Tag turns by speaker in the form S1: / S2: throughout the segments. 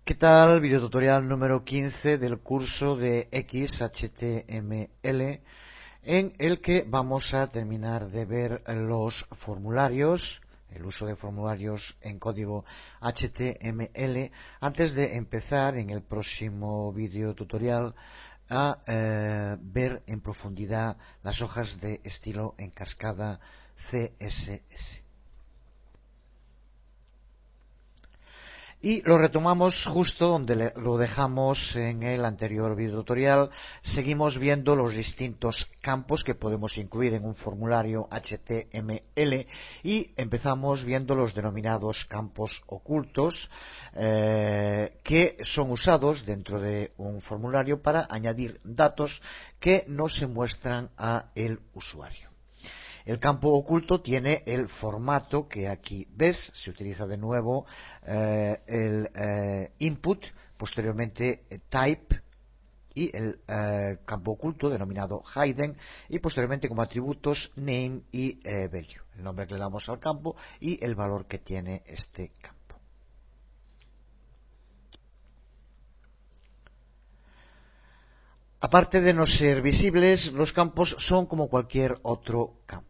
S1: ¿Qué tal? Videotutorial número 15 del curso de XHTML, en el que vamos a terminar de ver los formularios, el uso de formularios en código HTML, antes de empezar en el próximo videotutorial a ver en profundidad las hojas de estilo en cascada CSS. Y lo retomamos justo donde lo dejamos en el anterior videotutorial. Seguimos viendo los distintos campos que podemos incluir en un formulario HTML y empezamos viendo los denominados campos ocultos que son usados dentro de un formulario para añadir datos que no se muestran a el usuario. El campo oculto tiene el formato que aquí ves, se utiliza de nuevo el input, posteriormente type y el campo oculto denominado hidden, y posteriormente como atributos name y value, el nombre que le damos al campo y el valor que tiene este campo. Aparte de no ser visibles, los campos son como cualquier otro campo.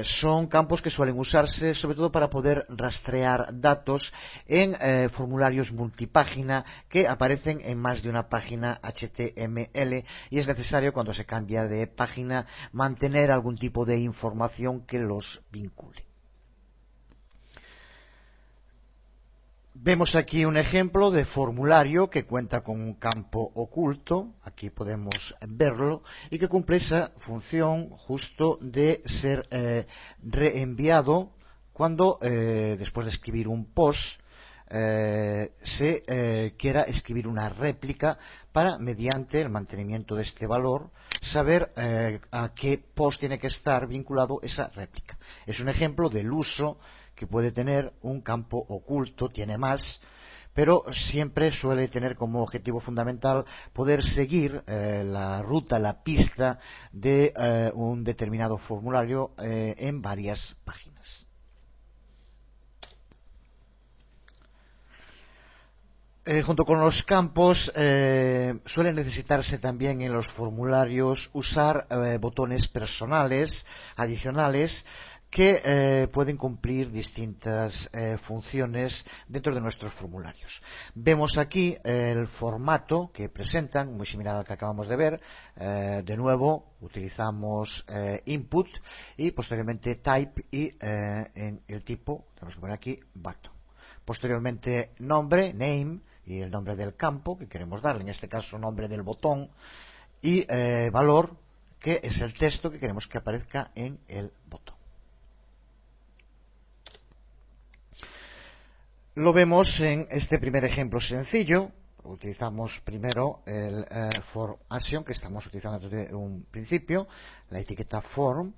S1: Son campos que suelen usarse sobre todo para poder rastrear datos en formularios multipágina que aparecen en más de una página HTML, y es necesario, cuando se cambia de página, mantener algún tipo de información que los vincule. Vemos aquí un ejemplo de formulario que cuenta con un campo oculto, aquí podemos verlo, y que cumple esa función justo de ser reenviado cuando, después de escribir un post, se quiera escribir una réplica para, mediante el mantenimiento de este valor, saber a qué post tiene que estar vinculado esa réplica. Es un ejemplo del uso que puede tener un campo oculto. Tiene más, pero siempre suele tener como objetivo fundamental poder seguir la ruta, la pista de un determinado formulario en varias páginas. Junto con los campos, suele necesitarse también en los formularios usar botones personales adicionales que pueden cumplir distintas funciones dentro de nuestros formularios. Vemos aquí el formato que presentan, muy similar al que acabamos de ver. De nuevo utilizamos input y posteriormente type, y en el tipo tenemos que poner aquí button. Posteriormente nombre, name, y el nombre del campo que queremos darle, en este caso nombre del botón, y valor, que es el texto que queremos que aparezca en el botón. Lo vemos en este primer ejemplo sencillo. Utilizamos primero el form action que estamos utilizando desde un principio, la etiqueta form,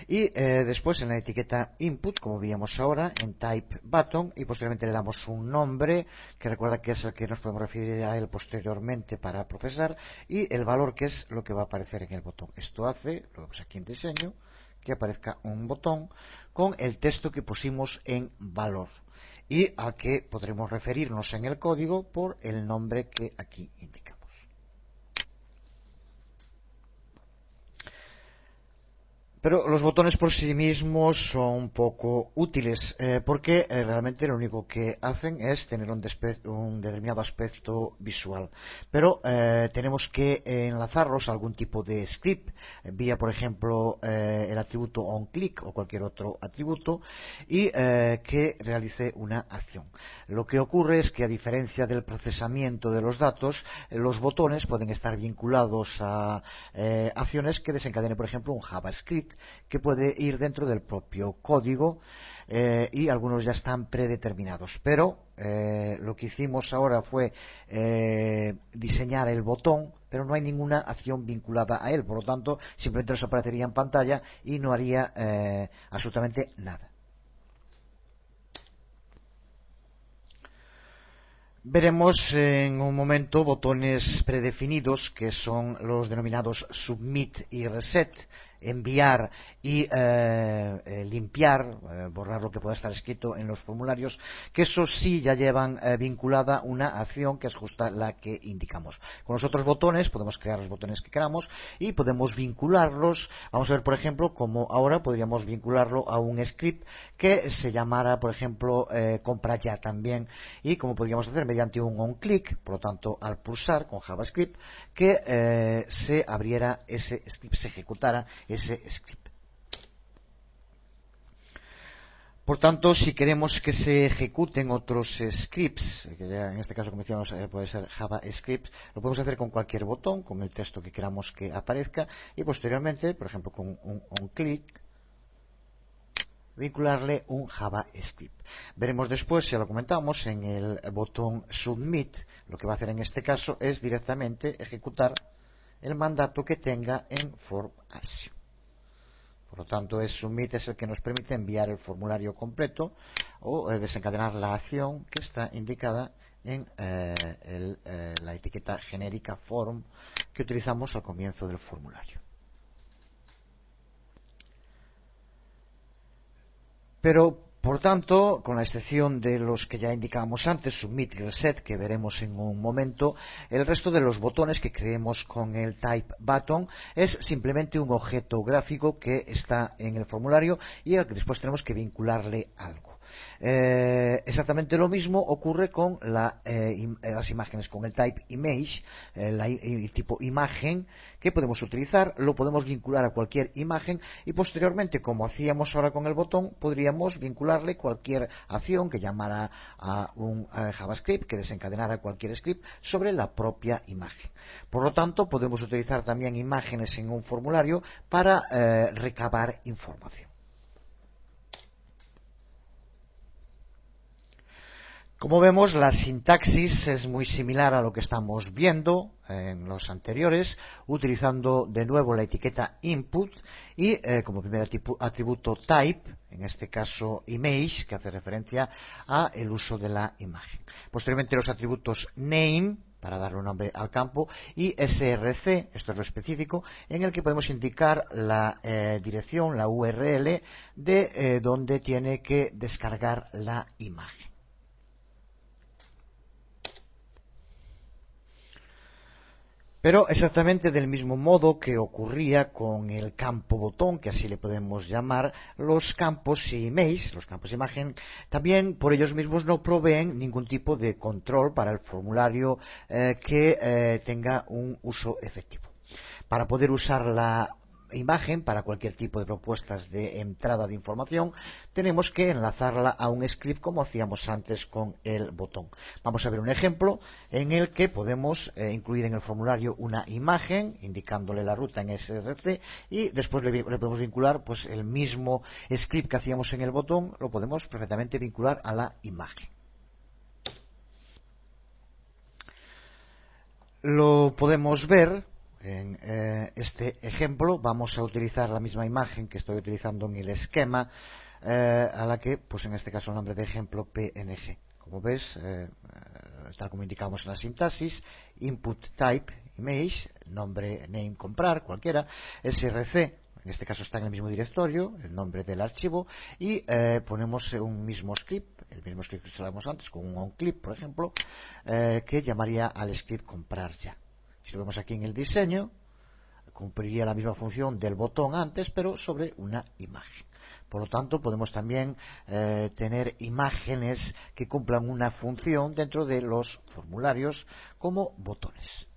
S1: y después en la etiqueta input, como veíamos ahora, en type button, y posteriormente le damos un nombre que recuerda que es el que nos podemos referir a él posteriormente para procesar, y el valor, que es lo que va a aparecer en el botón. Esto hace, lo vemos aquí en diseño, que aparezca un botón con el texto que pusimos en valor y al que podremos referirnos en el código por el nombre que aquí indicamos. Pero los botones por sí mismos son poco útiles porque realmente lo único que hacen es tener un determinado aspecto visual. Pero tenemos que enlazarlos a algún tipo de script, vía por ejemplo el atributo onClick o cualquier otro atributo, y que realice una acción. Lo que ocurre es que, a diferencia del procesamiento de los datos, los botones pueden estar vinculados a acciones que desencadenen, por ejemplo, un JavaScript, que puede ir dentro del propio código, y algunos ya están predeterminados. Pero lo que hicimos ahora fue diseñar el botón, pero no hay ninguna acción vinculada a él, por lo tanto simplemente nos aparecería en pantalla y no haría absolutamente nada. Veremos en un momento botones predefinidos que son los denominados submit y reset. enviar y limpiar, borrar lo que pueda estar escrito en los formularios, que eso sí ya llevan vinculada una acción que es justa la que indicamos. Con los otros botones podemos crear los botones que queramos y podemos vincularlos. Vamos a ver, por ejemplo, cómo ahora podríamos vincularlo a un script que se llamara, por ejemplo, compra ya también, y como podríamos hacer mediante un onClick, por lo tanto al pulsar con JavaScript, que se abriera ese script, se ejecutara ese script. Por tanto, si queremos que se ejecuten otros scripts, que ya en este caso, como decíamos, puede ser JavaScript, lo podemos hacer con cualquier botón, con el texto que queramos que aparezca, y posteriormente, por ejemplo, con un onClick, vincularle un JavaScript. Veremos después, si ya lo comentamos, en el botón Submit, lo que va a hacer en este caso es directamente ejecutar el mandato que tenga en Form Action. Por lo tanto, el Submit es el que nos permite enviar el formulario completo o desencadenar la acción que está indicada en la etiqueta genérica Form que utilizamos al comienzo del formulario. Pero, por tanto, con la excepción de los que ya indicábamos antes, Submit y Reset, que veremos en un momento, el resto de los botones que creemos con el Type Button es simplemente un objeto gráfico que está en el formulario y al que después tenemos que vincularle algo. Exactamente lo mismo ocurre con las imágenes, con el Type Image, el tipo imagen que podemos utilizar, lo podemos vincular a cualquier imagen y posteriormente, como hacíamos ahora con el botón, podríamos vincularle cualquier acción que llamara a un JavaScript, que desencadenara cualquier script sobre la propia imagen. Por lo tanto, podemos utilizar también imágenes en un formulario para recabar información. Como vemos, la sintaxis es muy similar a lo que estamos viendo en los anteriores, utilizando de nuevo la etiqueta input y como primer atributo type, en este caso image, que hace referencia a el uso de la imagen. Posteriormente los atributos name, para darle un nombre al campo, y src, esto es lo específico, en el que podemos indicar la dirección, la URL de donde tiene que descargar la imagen. Pero exactamente del mismo modo que ocurría con el campo botón, que así le podemos llamar, los campos image, los campos imagen, también por ellos mismos no proveen ningún tipo de control para el formulario que tenga un uso efectivo. Para poder usar la imagen para cualquier tipo de propuestas de entrada de información, tenemos que enlazarla a un script como hacíamos antes con el botón. Vamos a ver un ejemplo en el que podemos incluir en el formulario una imagen indicándole la ruta en src y después le podemos vincular pues el mismo script que hacíamos en el botón, lo podemos perfectamente vincular a la imagen. Lo podemos ver en este ejemplo. Vamos a utilizar la misma imagen que estoy utilizando en el esquema, a la que, pues en este caso, el nombre de ejemplo PNG. Como ves, tal como indicamos en la sintaxis, input type image, nombre name comprar, cualquiera, src, en este caso está en el mismo directorio, el nombre del archivo, y ponemos un mismo script, el mismo script que usamos antes, con un onClick, por ejemplo, que llamaría al script comprar ya. Si lo vemos aquí en el diseño, cumpliría la misma función del botón antes, pero sobre una imagen. Por lo tanto, podemos también tener imágenes que cumplan una función dentro de los formularios como botones.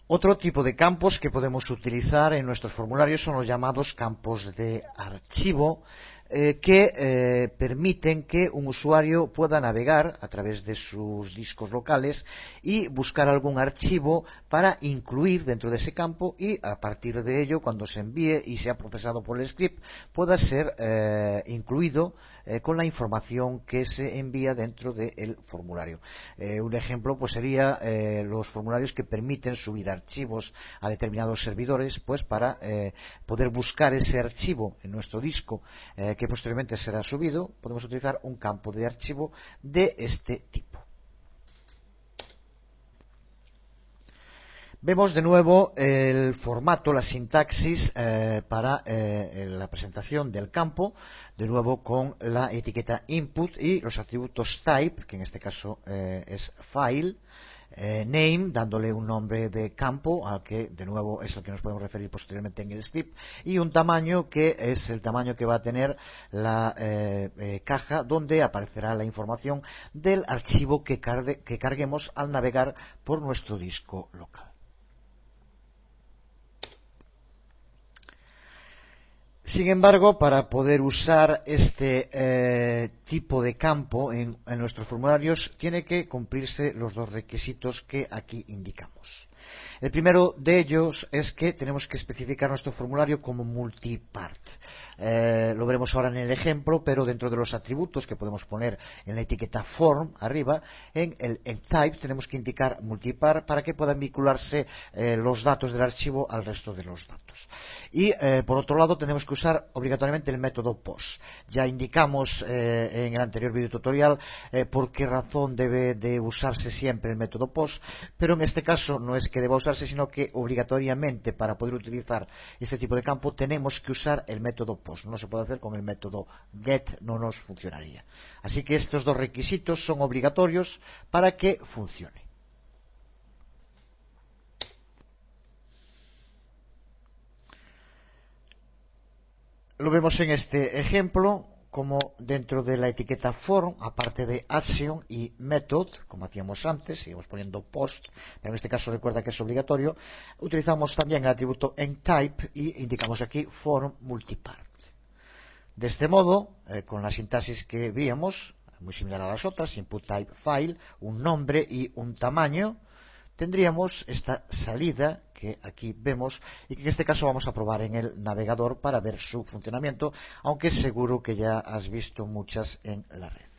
S1: Otro tipo de campos que podemos utilizar en nuestros formularios son los llamados campos de archivo, que permiten que un usuario pueda navegar a través de sus discos locales y buscar algún archivo para incluir dentro de ese campo y a partir de ello, cuando se envíe y sea procesado por el script, pueda ser incluido con la información que se envía dentro del formulario. Un ejemplo pues sería los formularios que permiten subir archivos a determinados servidores, pues para poder buscar ese archivo en nuestro disco que posteriormente será subido, podemos utilizar un campo de archivo de este tipo. Vemos de nuevo el formato, la sintaxis para la presentación del campo, de nuevo con la etiqueta input y los atributos type, que en este caso es file, name, dándole un nombre de campo, al que de nuevo es al que nos podemos referir posteriormente en el script, y un tamaño que es el tamaño que va a tener la caja donde aparecerá la información del archivo que carguemos al navegar por nuestro disco local. Sin embargo, para poder usar este tipo de campo en nuestros formularios, tiene que cumplirse los dos requisitos que aquí indicamos. El primero de ellos es que tenemos que especificar nuestro formulario como multipart. Lo veremos ahora en el ejemplo, pero dentro de los atributos que podemos poner en la etiqueta form arriba, en type tenemos que indicar multipart para que puedan vincularse los datos del archivo al resto de los datos. Y por otro lado tenemos que usar obligatoriamente el método post. Ya indicamos en el anterior video tutorial por qué razón debe de usarse siempre el método post, pero en este caso no es que deba usarse, sino que obligatoriamente para poder utilizar este tipo de campo tenemos que usar el método post. No se puede hacer con el método get, no nos funcionaría. Así que estos dos requisitos son obligatorios para que funcione. Lo vemos en este ejemplo, como dentro de la etiqueta form, aparte de action y method, como hacíamos antes, seguimos poniendo post, pero en este caso recuerda que es obligatorio, utilizamos también el atributo entype y indicamos aquí form multipart. De este modo, con la sintaxis que víamos, muy similar a las otras, input type file, un nombre y un tamaño, tendríamos esta salida que aquí vemos y que en este caso vamos a probar en el navegador para ver su funcionamiento, aunque seguro que ya has visto muchas en la red.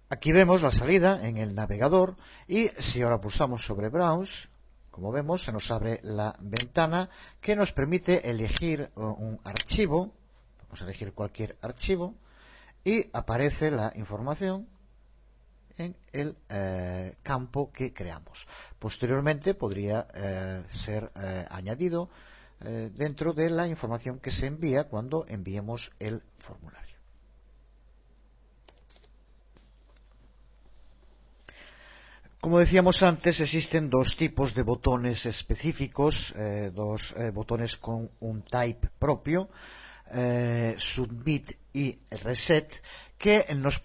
S1: Aquí vemos la salida en el navegador y si ahora pulsamos sobre Browse, como vemos se nos abre la ventana que nos permite elegir un archivo. Vamos a elegir cualquier archivo y aparece la información en el campo que creamos. Posteriormente podría ser añadido dentro de la información que se envía cuando enviemos el formulario. Como decíamos antes, existen dos tipos de botones específicos, dos botones con un type propio, submit y reset, que nos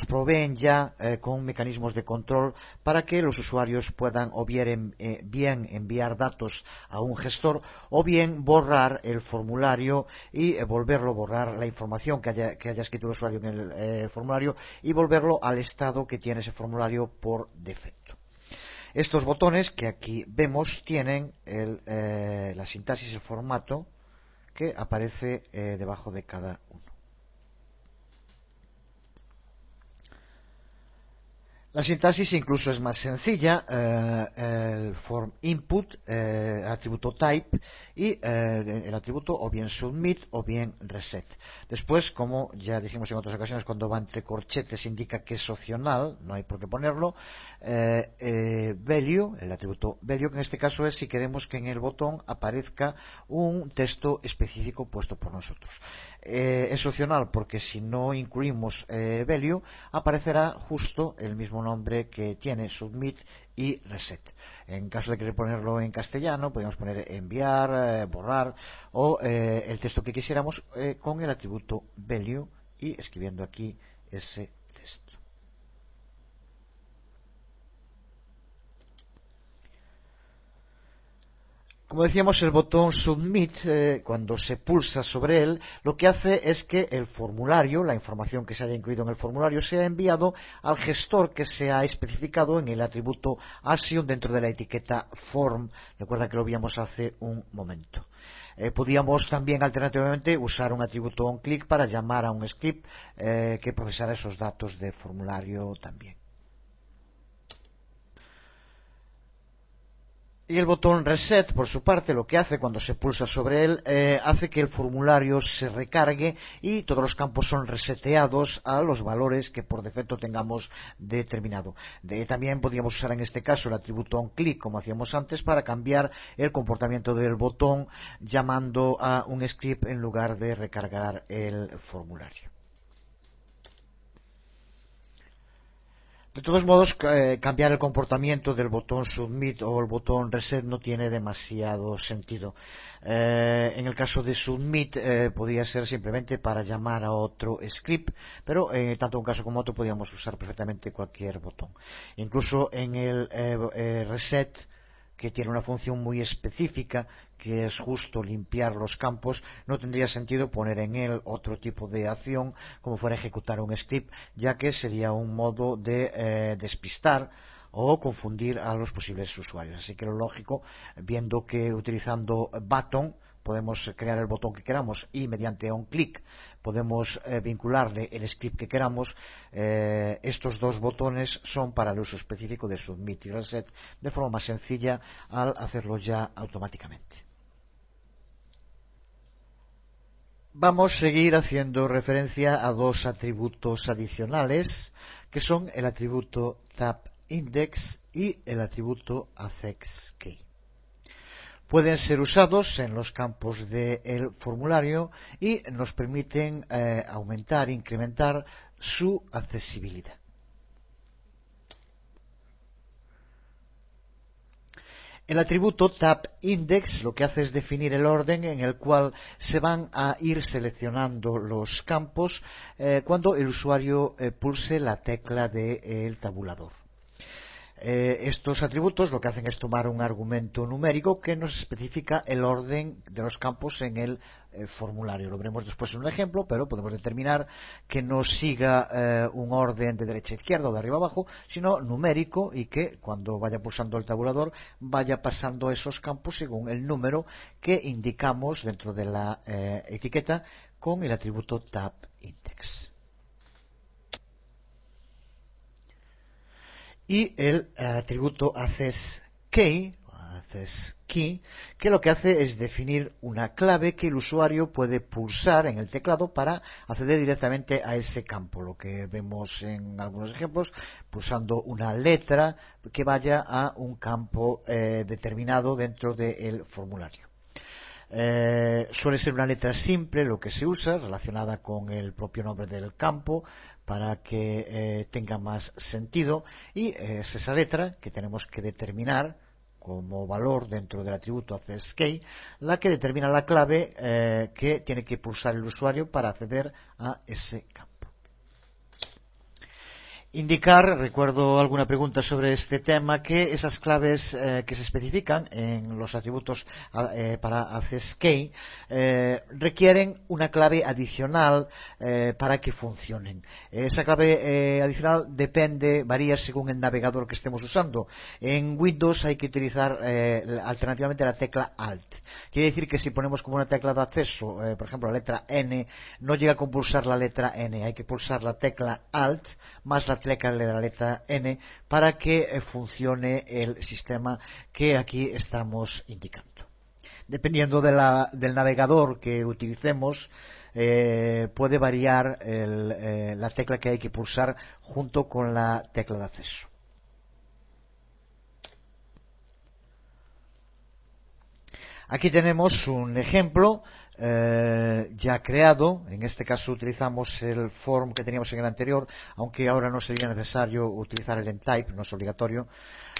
S1: proveen ya con mecanismos de control para que los usuarios puedan o bien enviar datos a un gestor o bien borrar el formulario y borrar la información que haya escrito el usuario en el formulario y volverlo al estado que tiene ese formulario por defecto. Estos botones que aquí vemos tienen la sintaxis, el formato que aparece debajo de cada uno. La sintaxis incluso es más sencilla, el form input, el atributo type y el atributo o bien submit o bien reset. Después, como ya dijimos en otras ocasiones, cuando va entre corchetes indica que es opcional, no hay por qué ponerlo. Value, el atributo value, que en este caso es si queremos que en el botón aparezca un texto específico puesto por nosotros. Es opcional porque si no incluimos value aparecerá justo el mismo nombre que tiene submit y reset. En caso de querer ponerlo en castellano podríamos poner enviar, borrar o el texto que quisiéramos con el atributo value y escribiendo aquí ese texto. Como decíamos, el botón Submit, cuando se pulsa sobre él, lo que hace es que el formulario, la información que se haya incluido en el formulario, sea enviado al gestor que se ha especificado en el atributo action dentro de la etiqueta form. Recuerda que lo vimos hace un momento. Podríamos también alternativamente usar un atributo onClick para llamar a un script que procesara esos datos de formulario también. Y el botón Reset, por su parte, lo que hace cuando se pulsa sobre él, hace que el formulario se recargue y todos los campos son reseteados a los valores que por defecto tengamos determinado. También podríamos usar en este caso el atributo onClick, como hacíamos antes, para cambiar el comportamiento del botón llamando a un script en lugar de recargar el formulario. De todos modos, cambiar el comportamiento del botón Submit o el botón Reset no tiene demasiado sentido. En el caso de Submit podría ser simplemente para llamar a otro script, pero tanto un caso como otro podríamos usar perfectamente cualquier botón. Incluso en el Reset, que tiene una función muy específica, que es justo limpiar los campos, no tendría sentido poner en él otro tipo de acción, como fuera ejecutar un script, ya que sería un modo de despistar o confundir a los posibles usuarios. Así que lo lógico, viendo que utilizando button podemos crear el botón que queramos y mediante onClick podemos vincularle el script que queramos, estos dos botones son para el uso específico de Submit y Reset de forma más sencilla al hacerlo ya automáticamente. Vamos a seguir haciendo referencia a dos atributos adicionales que son el atributo TapIndex y el atributo AccessKey. Pueden ser usados en los campos del formulario y nos permiten aumentar e incrementar su accesibilidad. El atributo TapIndex lo que hace es definir el orden en el cual se van a ir seleccionando los campos cuando el usuario pulse la tecla del tabulador. Estos atributos lo que hacen es tomar un argumento numérico que nos especifica el orden de los campos en el formulario. Lo veremos después en un ejemplo, pero podemos determinar que no siga un orden de derecha a izquierda o de arriba a abajo, sino numérico, y que cuando vaya pulsando el tabulador vaya pasando esos campos según el número que indicamos dentro de la etiqueta con el atributo TapIndex. Y el atributo AccessKey, que lo que hace es definir una clave que el usuario puede pulsar en el teclado para acceder directamente a ese campo. Lo que vemos en algunos ejemplos, pulsando una letra que vaya a un campo determinado dentro del formulario. Suele ser una letra simple lo que se usa, relacionada con el propio nombre del campo, para que tenga más sentido, y es esa letra que tenemos que determinar como valor dentro del atributo AccessKey, la que determina la clave que tiene que pulsar el usuario para acceder a ese campo. Indicar, recuerdo alguna pregunta sobre este tema, que esas claves que se especifican en los atributos para AccessKey requieren una clave adicional para que funcionen. Esa clave adicional varía según el navegador que estemos usando. En Windows hay que utilizar alternativamente la tecla Alt. Quiere decir que si ponemos como una tecla de acceso, por ejemplo, la letra N, no llega con pulsar la letra N, hay que pulsar la tecla Alt más la tecla de la letra N para que funcione el sistema que aquí estamos indicando. Dependiendo del navegador que utilicemos, puede variar la tecla que hay que pulsar junto con la tecla de acceso. Aquí tenemos un ejemplo ya creado. En este caso utilizamos el form que teníamos en el anterior, aunque ahora no sería necesario utilizar el entype, no es obligatorio,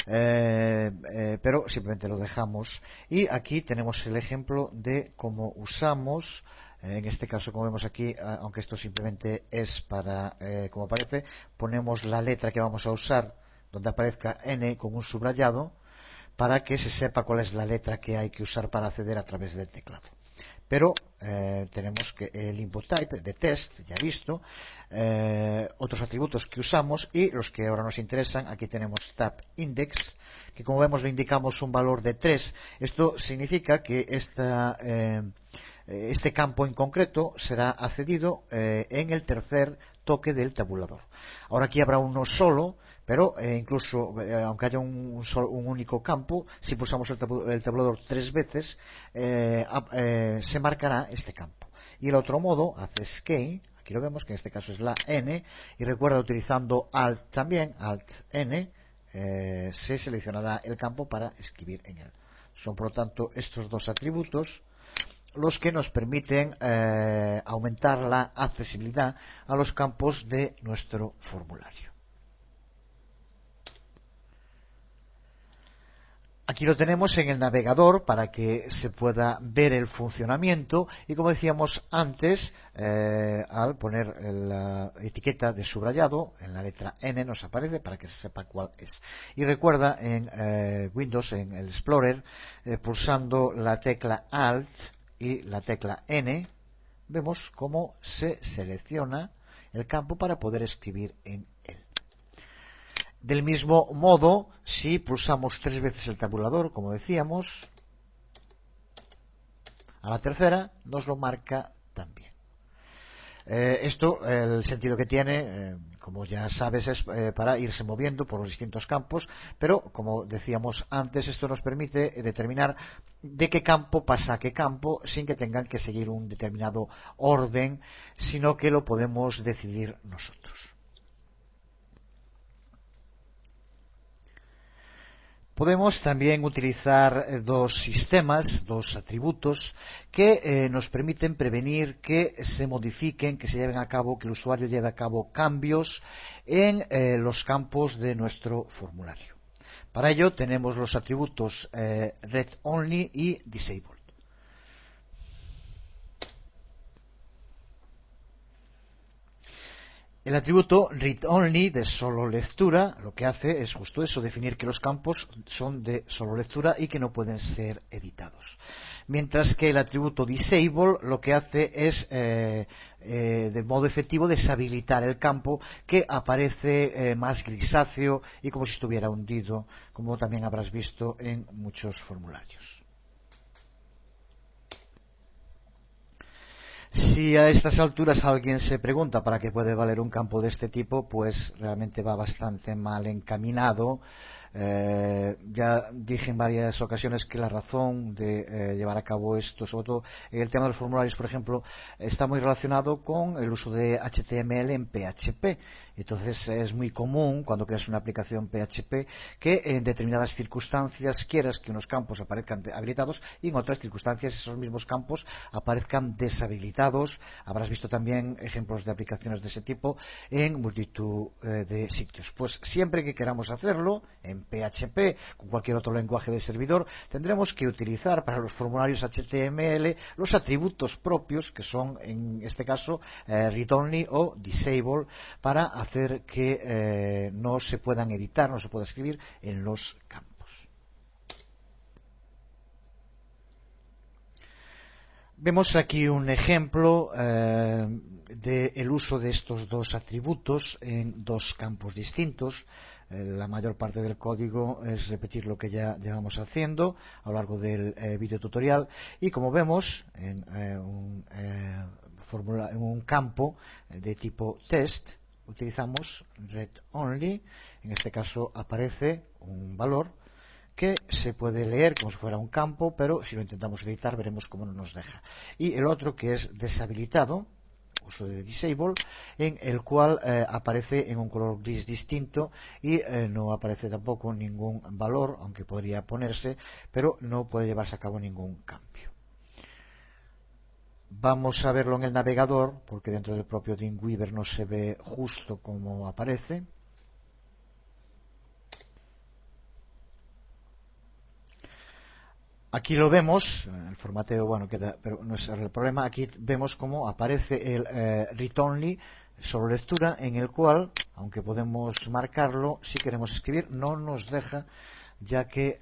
S1: pero simplemente lo dejamos. Y aquí tenemos el ejemplo de cómo usamos, en este caso, como vemos aquí, aunque esto simplemente es para, como aparece, ponemos la letra que vamos a usar donde aparezca N con un subrayado, para que se sepa cuál es la letra que hay que usar para acceder a través del teclado. Pero tenemos que el input type de test, ya visto, otros atributos que usamos y los que ahora nos interesan. Aquí tenemos TapIndex, que como vemos le indicamos un valor de 3. Esto significa que este campo en concreto será accedido en el tercer toque del tabulador. Ahora aquí habrá uno solo, pero incluso aunque haya un único campo, si pulsamos el tabulador 3 veces, se marcará este campo. Y el otro modo hace escape. Aquí lo vemos, que en este caso es la N, y recuerda, utilizando Alt también, Alt N, se seleccionará el campo para escribir en él. Son, por lo tanto, estos dos atributos los que nos permiten aumentar la accesibilidad a los campos de nuestro formulario. Aquí lo tenemos en el navegador para que se pueda ver el funcionamiento, y como decíamos antes, al poner la etiqueta de subrayado en la letra N nos aparece para que se sepa cuál es. Y recuerda, en Windows, en el Explorer, pulsando la tecla Alt y la tecla N, vemos cómo se selecciona el campo para poder escribir en él. Del mismo modo, si pulsamos 3 veces el tabulador, como decíamos, a la tercera nos lo marca también. Esto, el sentido que tiene, como ya sabes, es para irse moviendo por los distintos campos, pero como decíamos antes, esto nos permite determinar de qué campo pasa a qué campo sin que tengan que seguir un determinado orden, sino que lo podemos decidir nosotros. Podemos también utilizar dos sistemas, dos atributos que nos permiten prevenir que se modifiquen, que se lleven a cabo, que el usuario lleve a cabo cambios en los campos de nuestro formulario. Para ello tenemos los atributos Read Only y Disable. El atributo Read Only, de solo lectura, lo que hace es justo eso, definir que los campos son de solo lectura y que no pueden ser editados. Mientras que el atributo Disable lo que hace es, de modo efectivo, deshabilitar el campo, que aparece más grisáceo y como si estuviera hundido, como también habrás visto en muchos formularios. Si a estas alturas alguien se pregunta para qué puede valer un campo de este tipo, pues realmente va bastante mal encaminado. Ya dije en varias ocasiones que la razón de llevar a cabo esto, sobre todo en el tema de los formularios, por ejemplo, está muy relacionado con el uso de HTML en PHP. Entonces es muy común, cuando creas una aplicación PHP, que en determinadas circunstancias quieras que unos campos aparezcan habilitados y en otras circunstancias esos mismos campos aparezcan deshabilitados. Habrás visto también ejemplos de aplicaciones de ese tipo en multitud de sitios. Pues siempre que queramos hacerlo en PHP, con cualquier otro lenguaje de servidor, tendremos que utilizar para los formularios HTML los atributos propios, que son en este caso Read Only o Disable, para hacer que no se puedan editar, no se pueda escribir en los campos. Vemos aquí un ejemplo del uso de estos dos atributos en dos campos distintos. La mayor parte del código es repetir lo que ya llevamos haciendo a lo largo del video tutorial, y como vemos en un campo de tipo test utilizamos Read Only. En este caso aparece un valor que se puede leer como si fuera un campo, pero si lo intentamos editar veremos cómo no nos deja. Y el otro, que es deshabilitado, uso de Disable, en el cual aparece en un color gris distinto y no aparece tampoco ningún valor, aunque podría ponerse, pero no puede llevarse a cabo ningún cambio. Vamos a verlo en el navegador, porque dentro del propio Dreamweaver no se ve justo como aparece. Aquí lo vemos, el formateo, bueno, queda, pero no es el problema. Aquí vemos cómo aparece el Read Only, solo lectura, en el cual, aunque podemos marcarlo, si queremos escribir, no nos deja, ya que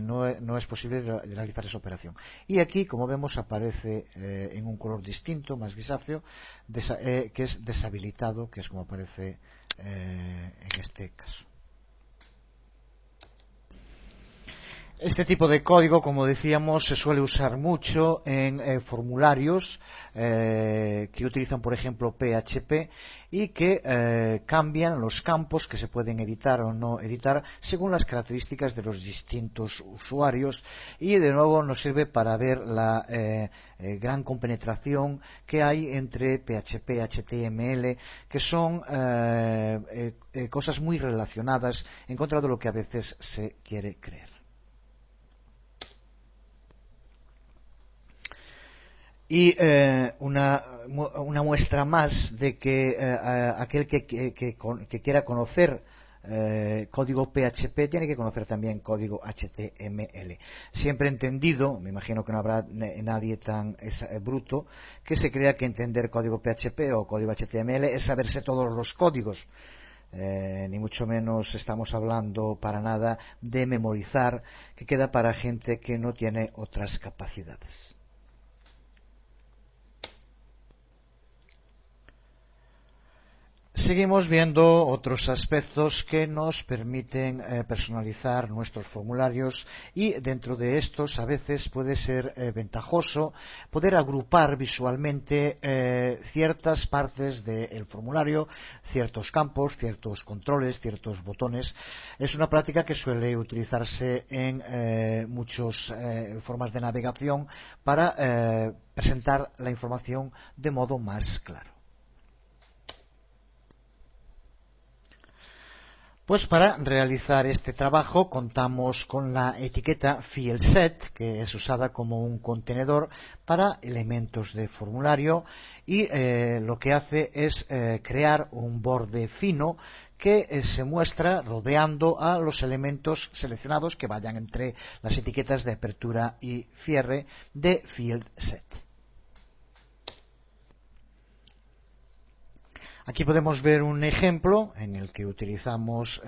S1: no es posible realizar esa operación. Y aquí, como vemos, aparece en un color distinto, más grisáceo, que es deshabilitado, que es como aparece en este caso. Este tipo de código, como decíamos, se suele usar mucho en formularios que utilizan, por ejemplo, PHP y que cambian los campos que se pueden editar o no editar según las características de los distintos usuarios, y de nuevo nos sirve para ver la gran compenetración que hay entre PHP y HTML, que son cosas muy relacionadas en contra de lo que a veces se quiere creer. Y una muestra más de que aquel que quiera conocer código PHP tiene que conocer también código HTML. Siempre entendido, me imagino que no habrá nadie tan bruto que se crea que entender código PHP o código HTML es saberse todos los códigos. Ni mucho menos estamos hablando para nada de memorizar, que queda para gente que no tiene otras capacidades. Seguimos viendo otros aspectos que nos permiten personalizar nuestros formularios, y dentro de estos a veces puede ser ventajoso poder agrupar visualmente ciertas partes del formulario, ciertos campos, ciertos controles, ciertos botones. Es una práctica que suele utilizarse en muchas formas de navegación para presentar la información de modo más claro. Pues para realizar este trabajo contamos con la etiqueta FieldSet, que es usada como un contenedor para elementos de formulario, y lo que hace es crear un borde fino que se muestra rodeando a los elementos seleccionados que vayan entre las etiquetas de apertura y cierre de FieldSet. Aquí podemos ver un ejemplo en el que utilizamos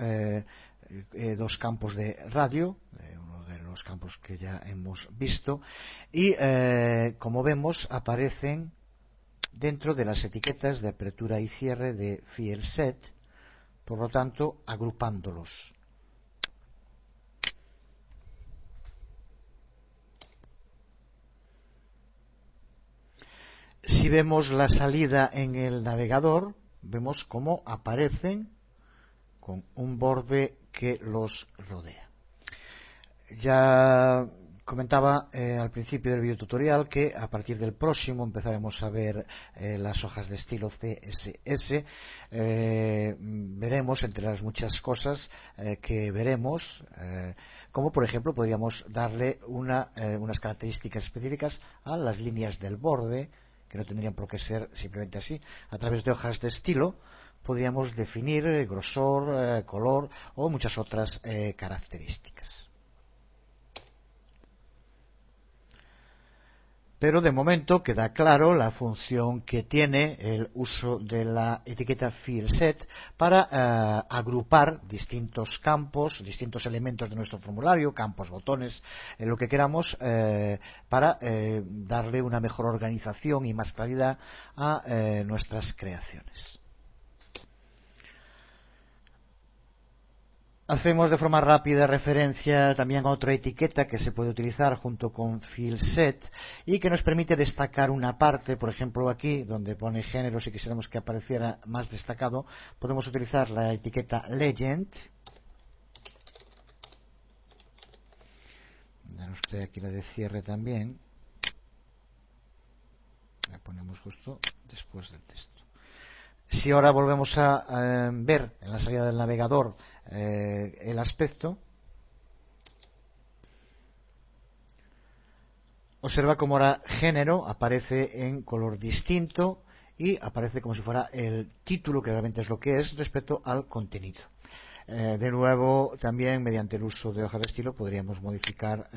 S1: dos campos de radio, uno de los campos que ya hemos visto, y como vemos aparecen dentro de las etiquetas de apertura y cierre de FieldSet, por lo tanto agrupándolos. Si vemos la salida en el navegador, vemos cómo aparecen con un borde que los rodea. Ya comentaba al principio del videotutorial que a partir del próximo empezaremos a ver las hojas de estilo CSS. Veremos, entre las muchas cosas que veremos, como por ejemplo podríamos darle unas características específicas a las líneas del borde, que no tendrían por qué ser simplemente así. A través de hojas de estilo podríamos definir grosor, color o muchas otras características. Pero de momento queda claro la función que tiene el uso de la etiqueta FieldSet para agrupar distintos campos, distintos elementos de nuestro formulario, campos, botones, lo que queramos, para darle una mejor organización y más claridad a nuestras creaciones. Hacemos de forma rápida referencia también a otra etiqueta que se puede utilizar junto con FieldSet y que nos permite destacar una parte. Por ejemplo, aquí donde pone género, si quisiéramos que apareciera más destacado, podemos utilizar la etiqueta Legend. Dan usted aquí la de cierre también. La ponemos justo después del texto. Si ahora volvemos a ver en la salida del navegador el aspecto, observa cómo ahora género aparece en color distinto y aparece como si fuera el título, que realmente es lo que es, respecto al contenido. De nuevo, también mediante el uso de hojas de estilo podríamos modificar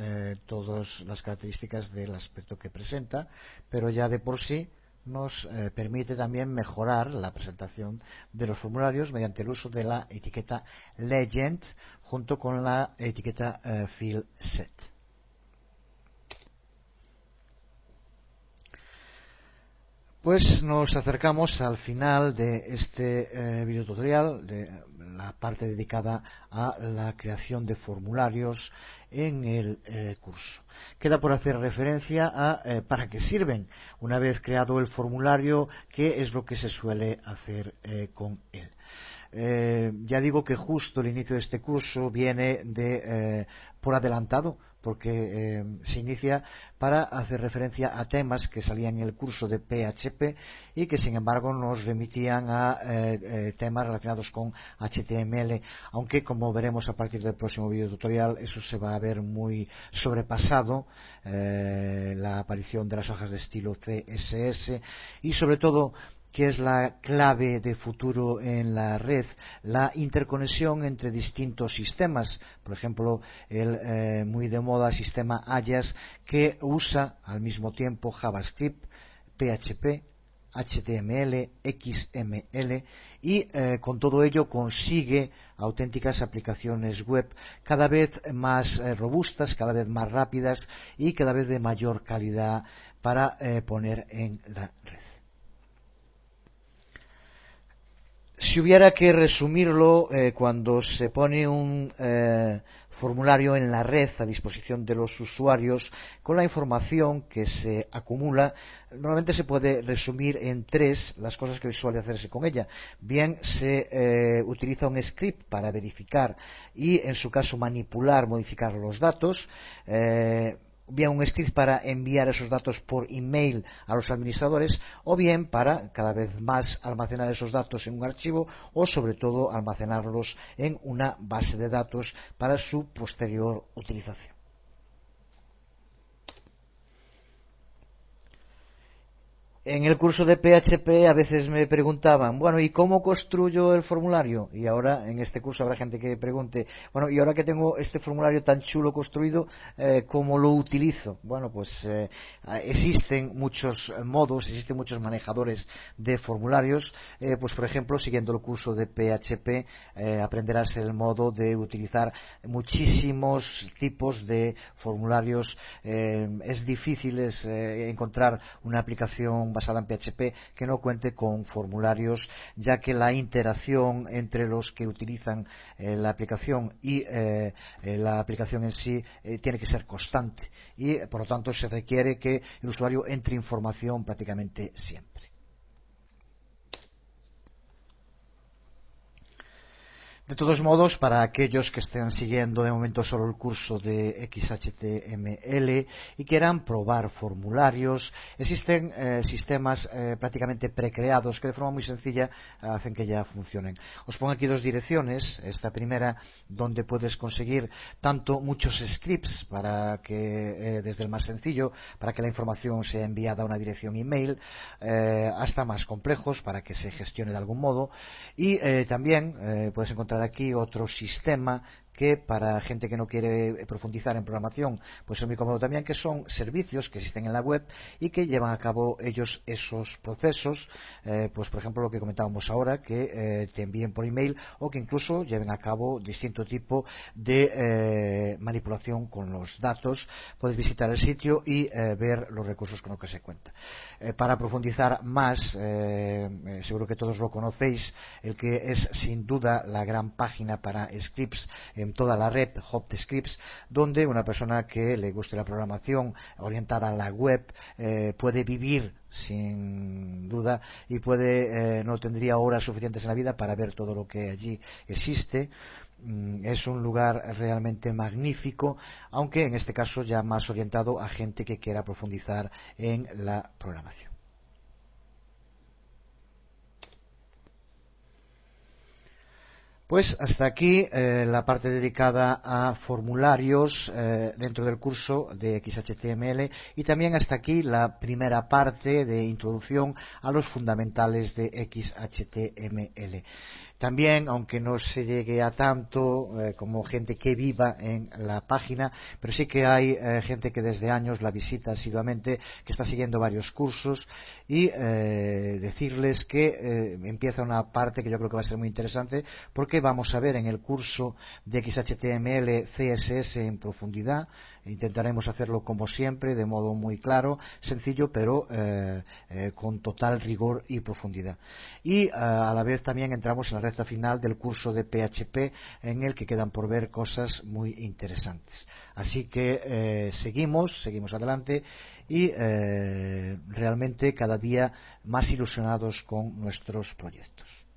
S1: todas las características del aspecto que presenta, pero ya de por sí nos permite también mejorar la presentación de los formularios mediante el uso de la etiqueta Legend junto con la etiqueta FieldSet. Pues nos acercamos al final de este video tutorial, de la parte dedicada a la creación de formularios en el curso. Queda por hacer referencia a para qué sirven. Una vez creado el formulario, qué es lo que se suele hacer con él. Ya digo que justo el inicio de este curso viene por adelantado, porque se inicia para hacer referencia a temas que salían en el curso de PHP y que sin embargo nos remitían a temas relacionados con HTML, aunque como veremos a partir del próximo video tutorial eso se va a ver muy sobrepasado, la aparición de las hojas de estilo CSS y sobre todo, que es la clave de futuro en la red, la interconexión entre distintos sistemas. Por ejemplo, el muy de moda sistema Ajax, que usa al mismo tiempo JavaScript, PHP, HTML, XML y con todo ello consigue auténticas aplicaciones web cada vez más robustas, cada vez más rápidas y cada vez de mayor calidad para poner en la red. Si hubiera que resumirlo, cuando se pone un formulario en la red a disposición de los usuarios, con la información que se acumula, normalmente se puede resumir en tres las cosas que suele hacerse con ella. Bien, se utiliza un script para verificar y, en su caso, manipular, modificar los datos. Bien un script para enviar esos datos por email a los administradores o bien para cada vez más almacenar esos datos en un archivo o sobre todo almacenarlos en una base de datos para su posterior utilización. En el curso de PHP a veces me preguntaban, bueno, ¿y cómo construyo el formulario? Y ahora en este curso habrá gente que pregunte, bueno, ¿y ahora que tengo este formulario tan chulo construido, cómo lo utilizo? Bueno, pues existen muchos modos, existen muchos manejadores de formularios. Pues por ejemplo, siguiendo el curso de PHP, aprenderás el modo de utilizar muchísimos tipos de formularios. Es difícil encontrar una aplicación basada en PHP que no cuente con formularios, ya que la interacción entre los que utilizan la aplicación y la aplicación en sí tiene que ser constante y por lo tanto se requiere que el usuario entre información prácticamente siempre. De todos modos, para aquellos que estén siguiendo de momento solo el curso de XHTML y quieran probar formularios, existen sistemas prácticamente precreados que de forma muy sencilla hacen que ya funcionen. Os pongo aquí dos direcciones. Esta primera, donde puedes conseguir tanto muchos scripts para que desde el más sencillo, para que la información sea enviada a una dirección email, hasta más complejos para que se gestione de algún modo. Y también puedes encontrar aquí otro sistema que para gente que no quiere profundizar en programación pues es muy cómodo también, que son servicios que existen en la web y que llevan a cabo ellos esos procesos, pues por ejemplo lo que comentábamos ahora, que te envíen por email o que incluso lleven a cabo distinto tipo de manipulación con los datos. Puedes visitar el sitio y ver los recursos con los que se cuenta. Para profundizar más, seguro que todos lo conocéis, el que es sin duda la gran página para scripts en toda la red, HopScripts, donde una persona que le guste la programación orientada a la web puede vivir sin duda y no tendría horas suficientes en la vida para ver todo lo que allí existe. Es un lugar realmente magnífico, aunque en este caso ya más orientado a gente que quiera profundizar en la programación. Pues hasta aquí la parte dedicada a formularios dentro del curso de XHTML y también hasta aquí la primera parte de introducción a los fundamentales de XHTML. También, aunque no se llegue a tanto como gente que viva en la página, pero sí que hay gente que desde años la visita asiduamente, que está siguiendo varios cursos y decirles que empieza una parte que yo creo que va a ser muy interesante porque vamos a ver en el curso de XHTML, CSS en profundidad. Intentaremos hacerlo como siempre, de modo muy claro, sencillo, pero con total rigor y profundidad. Y a la vez también entramos en la recta final del curso de PHP, en el que quedan por ver cosas muy interesantes. Así que seguimos adelante y realmente cada día más ilusionados con nuestros proyectos.